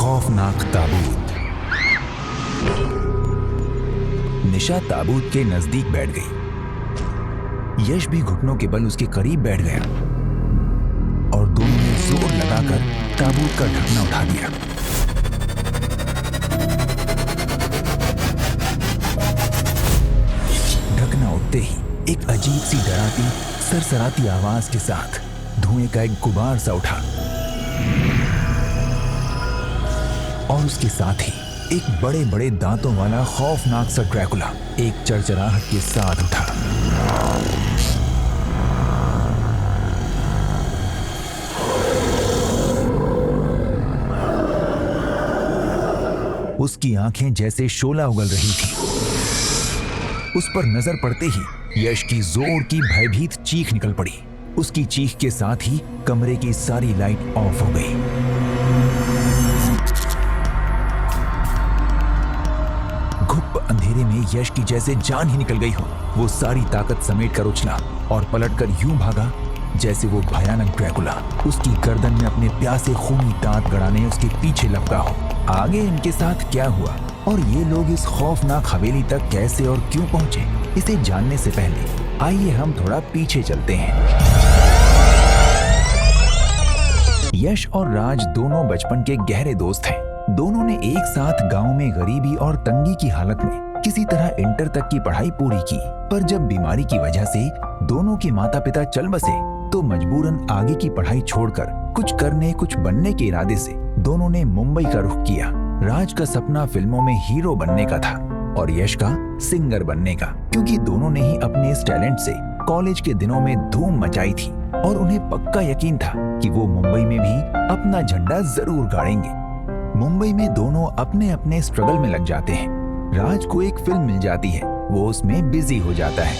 खौफनाक ताबूत। निशा ताबूत के नजदीक बैठ गई। यश भी घुटनों के बल उसके करीब बैठ गया और दोनों ने जोर लगाकर ताबूत का ढकना उठा दिया। ढकना उठते ही एक अजीब सी डराती सरसराती आवाज के साथ धुएं का एक गुबार सा उठा और उसके साथ ही एक बड़े बड़े दांतों वाला खौफनाक सा ड्रैकुला एक चरचराहट के साथ उठा। उसकी आंखें जैसे शोला उगल रही थी। उस पर नजर पड़ते ही यश की जोर की भयभीत चीख निकल पड़ी। उसकी चीख के साथ ही कमरे की सारी लाइट ऑफ हो गई। घुप अंधेरे में यश की जैसे जान ही निकल गई हो। वो सारी ताकत समेट कर उछला और पलटकर यूं भागा जैसे वो भयानक ड्रैकुला उसकी गर्दन में अपने प्यासे खूनी दांत गड़ाने उसके पीछे लपका हो। आगे इनके साथ क्या हुआ और ये लोग इस खौफनाक हवेली तक कैसे और क्यों पहुंचे, इसे जानने से पहले आइए हम थोड़ा पीछे चलते हैं। यश और राज दोनों बचपन के गहरे दोस्त हैं। दोनों ने एक साथ गांव में गरीबी और तंगी की हालत में किसी तरह इंटर तक की पढ़ाई पूरी की, पर जब बीमारी की वजह से दोनों के माता पिता चल बसे तो मजबूरन आगे की पढ़ाई छोड़कर कुछ करने कुछ बनने के इरादे से दोनों ने मुंबई का रुख किया। राज का सपना फिल्मों में हीरो बनने का था और यश का सिंगर बनने का, क्योंकि दोनों ने ही अपने इस टैलेंट से कॉलेज के दिनों में धूम मचाई थी और उन्हें पक्का यकीन था कि वो मुंबई में भी अपना झंडा जरूर गाड़ेंगे। मुंबई में दोनों अपने अपने स्ट्रगल में लग जाते हैं। राज को एक फिल्म मिल जाती है, वो उसमें बिजी हो जाता है।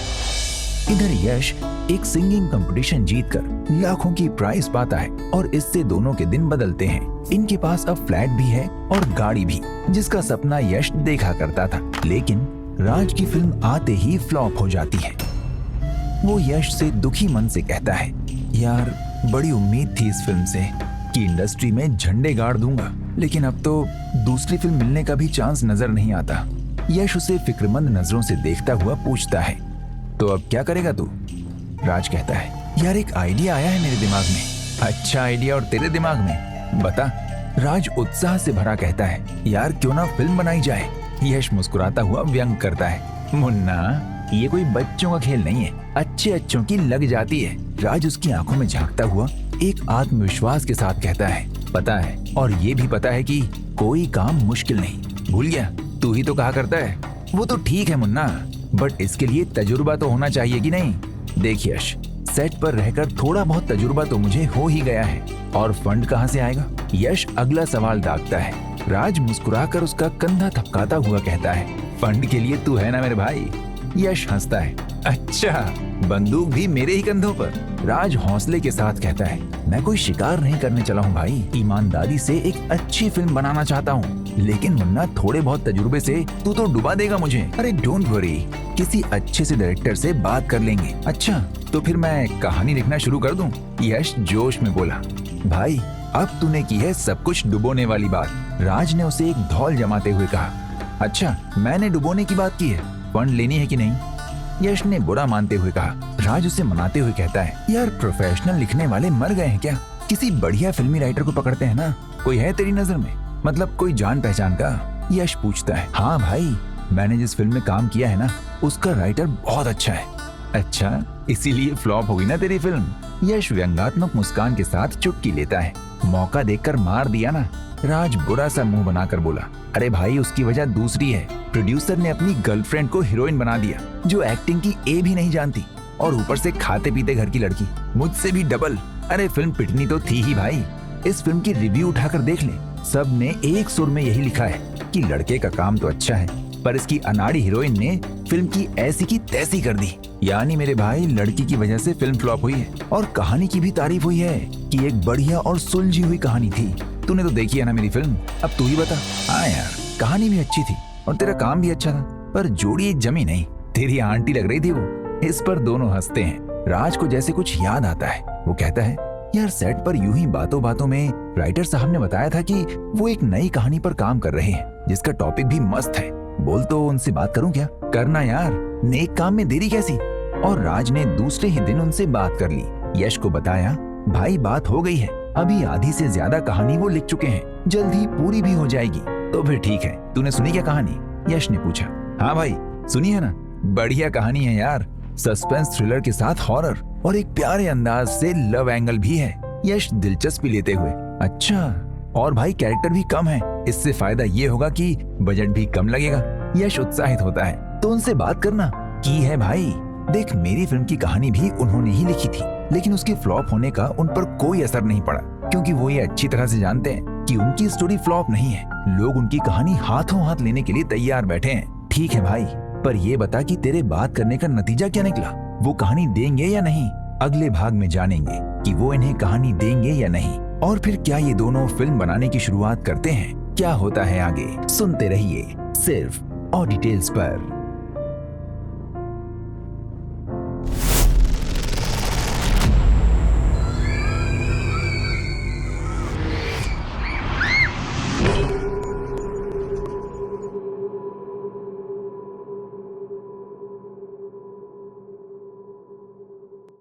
इधर यश एक सिंगिंग कंपटीशन जीतकर लाखों की प्राइज पाता है और इससे दोनों के दिन बदलते हैं। इनके पास अब फ्लैट भी है और गाड़ी भी, जिसका सपना यश देखा करता था। लेकिन राज की फिल्म आते ही फ्लॉप हो जाती है। वो यश से दुखी मन से कहता है, यार बड़ी उम्मीद थी इस फिल्म से कि इंडस्ट्री में झंडे गाड़ दूंगा, लेकिन अब तो दूसरी फिल्म मिलने का भी चांस नजर नहीं आता। यश उसे फिक्रमंद नजरों से देखता हुआ पूछता है, तो अब क्या करेगा तू? राज कहता है, यार एक आइडिया आया है मेरे दिमाग में। अच्छा आइडिया और तेरे दिमाग में? बता। राज उत्साह से भरा कहता है, यार क्यों ना फिल्म बनाई जाए। यश मुस्कुराता हुआ व्यंग करता है, मुन्ना ये कोई बच्चों का खेल नहीं है, अच्छे अच्छों की लग जाती है। राज उसकी आंखों में झांकता हुआ एक आत्मविश्वास के साथ कहता है, पता है, और ये भी पता है कि कोई काम मुश्किल नहीं। भूल गया, तू ही तो कहा करता है। वो तो ठीक है मुन्ना, बट इसके लिए तजुर्बा तो होना चाहिए कि नहीं? देख यश, सेट पर रहकर थोड़ा बहुत तजुर्बा तो मुझे हो ही गया है, और फंड कहाँ से आएगा? यश अगला सवाल दागता है। राज मुस्कुराकर उसका कंधा थपकाता हुआ कहता है, फंड के लिए तू है ना मेरे भाई। यश हंसता है, अच्छा बंदूक भी मेरे ही कंधों पर। राज हौसले के साथ कहता है, मैं कोई शिकार नहीं करने चला हूँ भाई, ईमानदारी से एक अच्छी फिल्म बनाना चाहता हूँ। लेकिन मुन्ना थोड़े बहुत तजुर्बे से तू तो डुबा देगा मुझे। अरे डोंट वरी, किसी अच्छे से डायरेक्टर से बात कर लेंगे। अच्छा तो फिर मैं कहानी लिखना शुरू कर दूं? यश जोश में बोला, भाई अब तूने की है सब कुछ डुबोने वाली बात। राज ने उसे एक धौल जमाते हुए कहा, अच्छा मैंने डुबोने की बात की है, फंड लेनी है कि नहीं? यश ने बुरा मानते हुए कहा। राज उसे मनाते हुए कहता है, यार प्रोफेशनल लिखने वाले मर गए हैं क्या? किसी बढ़िया फिल्मी राइटर को पकड़ते हैं ना। कोई है तेरी नजर में, मतलब कोई जान पहचान का? यश पूछता है, हाँ भाई, मैंने जिस फिल्म में काम किया है ना, उसका राइटर बहुत अच्छा है। अच्छा, इसीलिए फ्लॉप हो गई ना तेरी फिल्म? यश व्यंगात्मक मुस्कान के साथ चुटकी लेता है, मौका देखकर मार दिया ना। राज बुरा सा मुंह बनाकर बोला, अरे भाई उसकी वजह दूसरी है। प्रोड्यूसर ने अपनी गर्लफ्रेंड को हीरोइन बना दिया, जो एक्टिंग की ए भी नहीं जानती, और ऊपर से खाते पीते घर की लड़की, मुझसे भी डबल। अरे फिल्म पिटनी तो थी ही भाई। इस फिल्म की रिव्यू उठाकर देख ले, सब ने एक सुर में यही लिखा है कि लड़के का काम तो अच्छा है, पर इसकी अनाड़ी हीरोइन ने फिल्म की ऐसी की तैसी कर दी। यानी मेरे भाई लड़की की वजह से फिल्म फ्लॉप हुई है। और कहानी की भी तारीफ हुई है कि एक बढ़िया और सुलझी हुई कहानी थी। तूने तो देखी है ना मेरी फिल्म, अब तू ही बता। हाँ यार, कहानी भी अच्छी थी और तेरा काम भी अच्छा था, पर जोड़ी एक जमी नहीं। तेरी आंटी लग रही थी वो। इस पर दोनों हंसते हैं। राज को जैसे कुछ याद आता है, वो कहता है, यार सेट पर यूं ही बातों बातों में राइटर साहब ने बताया था कि वो एक नई कहानी पर काम कर रहे हैं जिसका टॉपिक भी मस्त है। बोल तो उनसे बात करूं क्या? करना यार, नेक काम में देरी कैसी। और राज ने दूसरे ही दिन उनसे बात कर ली। यश को बताया, भाई बात हो गई है, अभी आधी से ज्यादा कहानी वो लिख चुके हैं, जल्द ही पूरी भी हो जाएगी। तो फिर ठीक है, तूने सुनी क्या कहानी? यश ने पूछा। हाँ भाई सुनी है ना, बढ़िया कहानी है यार, सस्पेंस थ्रिलर के साथ हॉरर और एक प्यारे अंदाज से लव एंगल भी है। यश दिलचस्पी लेते हुए, अच्छा, और भाई कैरेक्टर भी कम है, इससे फायदा ये होगा कि बजट भी कम लगेगा। यश उत्साहित होता है, तो उनसे बात करना। की है भाई, देख मेरी फिल्म की कहानी भी उन्होंने ही लिखी थी, लेकिन उसके फ्लॉप होने का उन पर कोई असर नहीं पड़ा, क्योंकि वो ये अच्छी तरह से जानते हैं कि उनकी स्टोरी फ्लॉप नहीं है। लोग उनकी कहानी हाथों हाथ लेने के लिए तैयार बैठे हैं। ठीक है भाई, पर ये बता कि तेरे बात करने का नतीजा क्या निकला? वो कहानी देंगे या नहीं? अगले भाग में जानेंगे कि वो इन्हें कहानी देंगे या नहीं, और फिर क्या ये दोनों फिल्म बनाने की शुरुआत करते हैं। क्या होता है आगे, सुनते रहिए सिर्फ ऑडिटेल्स पर।